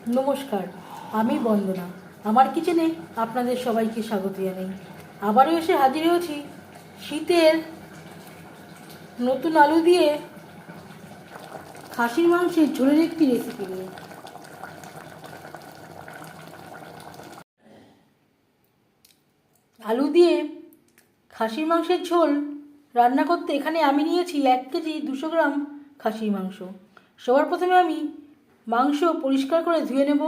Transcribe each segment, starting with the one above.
নমস্কার, আমি বন্দনা। আমার কিচেনে আপনাদের সবাইকে স্বাগত জানাই। আবারও এসে হাজির হয়েছি শীতের নতুন আলু দিয়ে খাসির মাংসের ঝোলের একটি রেসিপি নিয়ে। আলু দিয়ে খাসির মাংসের ঝোল রান্না করতে এখানে আমি নিয়েছি 1 কেজি 200 গ্রাম খাসির মাংস। সবার প্রথমে আমি মাংস পরিষ্কার করে ধুয়ে নেব,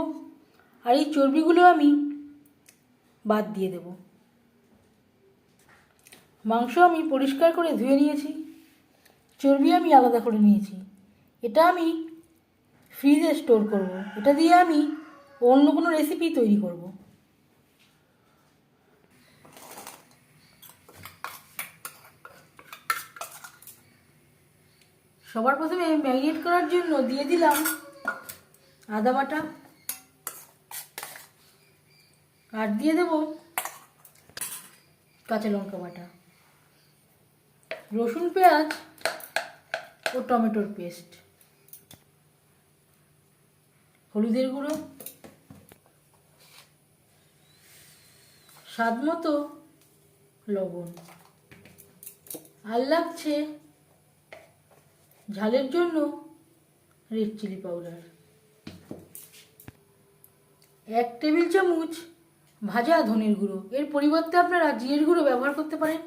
আর এই চর্বিগুলো আমি বাদ দিয়ে দেব। মাংস আমি পরিষ্কার করে ধুয়ে নিয়েছি, চর্বি আমি আলাদা করে নিয়েছি। এটা আমি ফ্রিজে স্টোর করব। এটা দিয়ে আমি অন্য কোনো রেসিপি তৈরি করব। সবার প্রথমে ম্যারিনেট করার জন্য দিয়ে দিলাম আদা বাটা, আর দিয়ে দেব কাঁচা লঙ্কা বাটা, রসুন পেঁয়াজ ও টমেটোর পেস্ট, হলুদের গুঁড়ো, স্বাদ মতো লবণ, আর লাগছে ঝালের জন্য রেড চিলি পাউডার, 1 টেবিল চামচ ভাজা ধনের গুঁড়ো। এর পরিবর্তে আপনারা জিরের গুঁড়ো ব্যবহার করতে পারেন।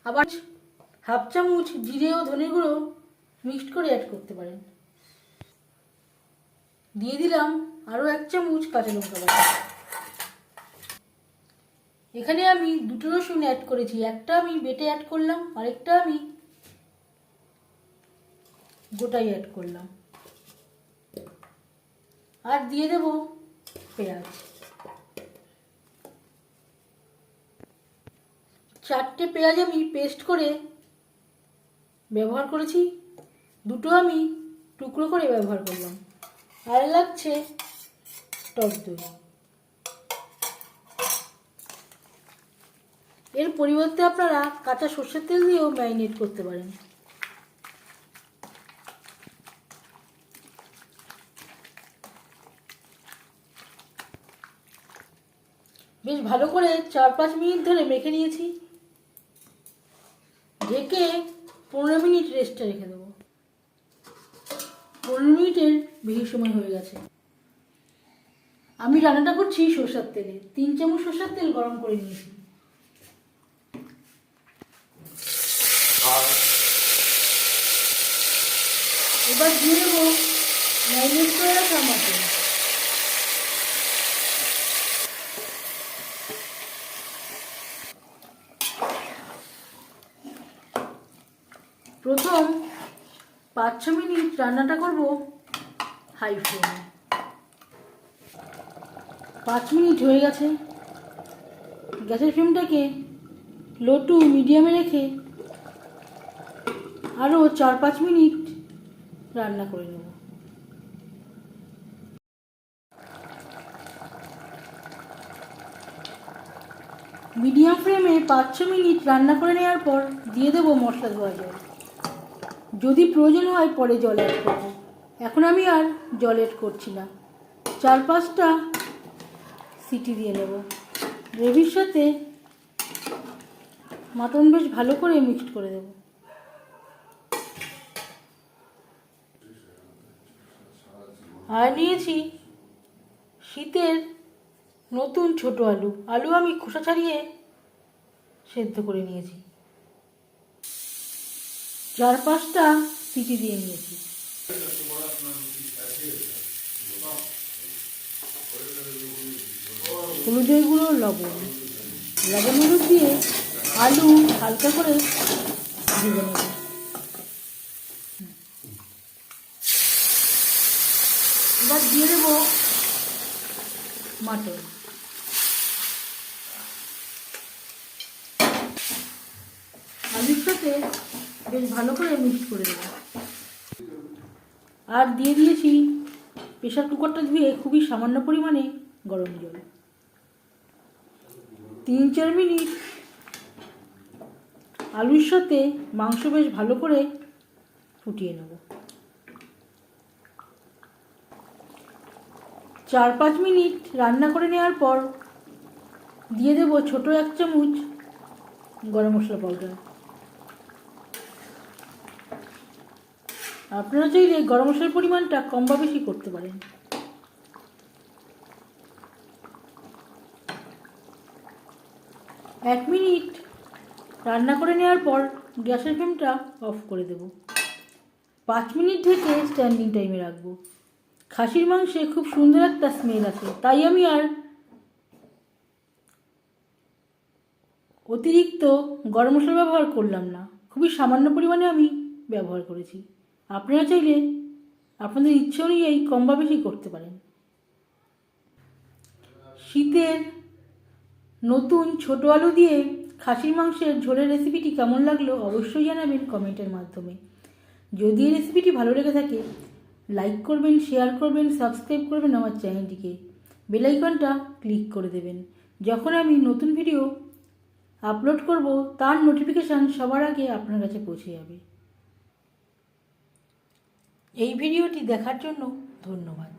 আবার 1/2 চামচ জিরে ও ধনের গুঁড়ো মিক্সড করে অ্যাড করতে পারেন। দিয়ে দিলাম আরও 1 চামচ কাঁচা লঙ্কা বাটা। এখানে আমি 2টো রসুন অ্যাড করেছি, একটা আমি বেটে অ্যাড করলাম, আরেকটা আমি গোটাই অ্যাড করলাম। আর দিয়ে দেব পেঁয়াজ। 4টে পেঁয়াজ আমি পেস্ট করে ব্যবহার করেছি, 2টো আমি টুকরো করে ব্যবহার করলাম। আর লাগছে টক দই। এর পরিবর্তে আপনারা কাঁচা সর্ষের তেল দিয়েও ম্যারিনেট করতে পারেন। বেশ ভালো করে 4-5 মিনিট ধরে মেখে নিয়েছি। ঢেকে 15 মিনিট রেস্টে রেখে দেবো। 15 মিনিটের বেশি সময় হয়ে গেছে। আমি রান্নাটা করছি সরষের তেলে। 3 চামচ সরষের তেল গরম করে নিয়েছি। এবার দিয়ে দেবো ম্যারিনেট করে রাখা মটন। প্রথম 5-6 মিনিট রান্নাটা করব হাই ফ্লেমে। 5 মিনিট হয়ে গেছে। গ্যাসের ফ্লেমটাকে লো টু মিডিয়ামে রেখে আরও 4-5 মিনিট রান্না করে নেব। মিডিয়াম ফ্লেমে 5-6 মিনিট রান্না করে নেওয়ার পর দিয়ে দেবো মশলা ধোয়া জল। যদি প্রয়োজন হয় পরে জল অ্যাড করব। এখন আমি আর জল অ্যাড করছি না। 4-5টা সিটি দিয়ে নেব। গ্রেভির সাথে মাটন বেশ ভালো করে মিক্সড করে দেব। আর নিয়েছি শীতের নতুন ছোট আলু। আলু আমি খোসা ছাড়িয়ে সেদ্ধ করে নিয়েছি। 4-5টা সিটি দিয়ে নিয়েছি। হলুদের গুঁড়ো, লবণ, হলুদ দিয়ে আলু হালকা করে ভেজে নেব। এবার দিয়ে দেবো মাটন। আলুর সাথে বেশ ভালো করে মিক্স করে দেবো। আর দিয়ে দিয়েছি প্রেশার কুকারটা ধুয়ে খুবই সামান্য পরিমাণে গরম জল। 3-4 মিনিট আলুর সাথে মাংস বেশ ভালো করে ফুটিয়ে নেব। 4-5 মিনিট রান্না করে নেওয়ার পর দিয়ে দেব ছোট 1 চামচ গরম মশলা পাউডার। আপনারা চাইলে গরম মশলার পরিমাণটা কম বা বেশি করতে পারেন। এক মিনিট রান্না করে নেওয়ার পর গ্যাসের ফ্লেমটা অফ করে দেব। 5 মিনিট ঢেকে স্ট্যান্ডিং টাইমে রাখবো। খাসির মাংসে খুব সুন্দর একটা স্মেল আছে, তাই আমি আর অতিরিক্ত গরম মশলা ব্যবহার করলাম না, খুবই সামান্য পরিমাণে আমি ব্যবহার করেছি। আপনারা চাইলে আপনাদের ইচ্ছে অনুযায়ী কম বা বেশি করতে পারেন। শীতের নতুন ছোট আলু দিয়ে খাসির মাংসের ঝোলের রেসিপিটি কেমন লাগলো অবশ্যই জানাবেন কমেন্টের মাধ্যমে। যদি এই রেসিপিটি ভালো লেগে থাকে লাইক করবেন, শেয়ার করবেন, সাবস্ক্রাইব করবেন আমার চ্যানেলটিকে, বেল আইকনটা ক্লিক করে দেবেন। যখন আমি নতুন ভিডিও আপলোড করব তার নোটিফিকেশান সবার আগে আপনার কাছে পৌঁছে যাবে। এই ভিডিওটি দেখার জন্য ধন্যবাদ।